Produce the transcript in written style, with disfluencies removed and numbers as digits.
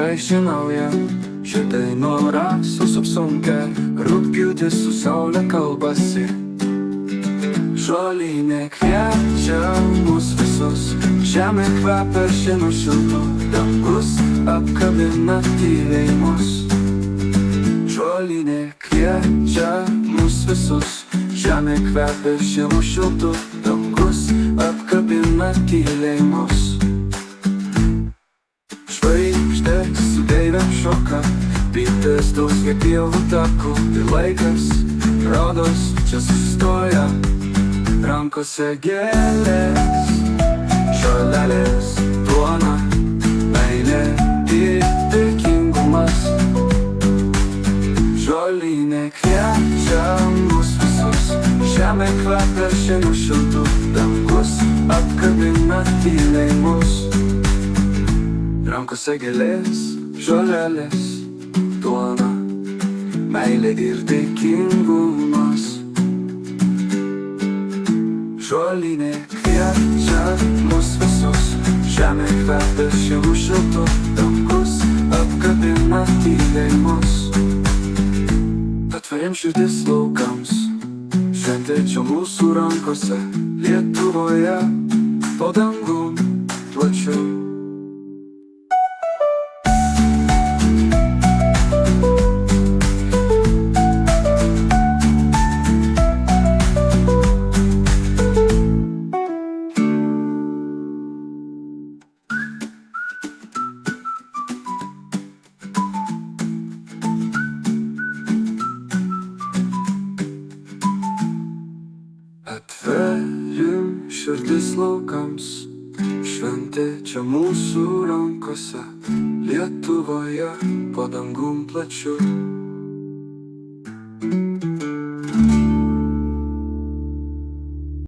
Raiši nauja, šitai norą susupsunkę, rugpjūtis su saulė kalbasi. Žolinė kviečia mus visus, žemė kvepia šieno šiltu, dangus apkabina tyliai mus. Žolinė kviečia mus visus, žemė kvepia šieno šiltu, dangus apkabina tyliai mus. Žvaigždės su deivėm šoka, bitės dausgia pievų takų ir laikas, rodos, čia sustoja. Rankose gėlės, žolelės, duona, meilė ir dėkingumas. Žolinė kviečia mus visus, žemė kvepia šieno šiltu, dangus apkabina tyliai mus. Rankose gėlės, žolelės, duona, meilė ir dėkingumas. Žolinė kviečia mus visus, žemė kvepia šieno šiltu, dangus apkabina tyliai mus. Atveriam širdis laukams, šventė čia mūsų rankose, Lietuvoje po dangum plačiu. Atverim širdis laukams, šventė čia mūsų rankose, Lietuvoje po dangum plačiu.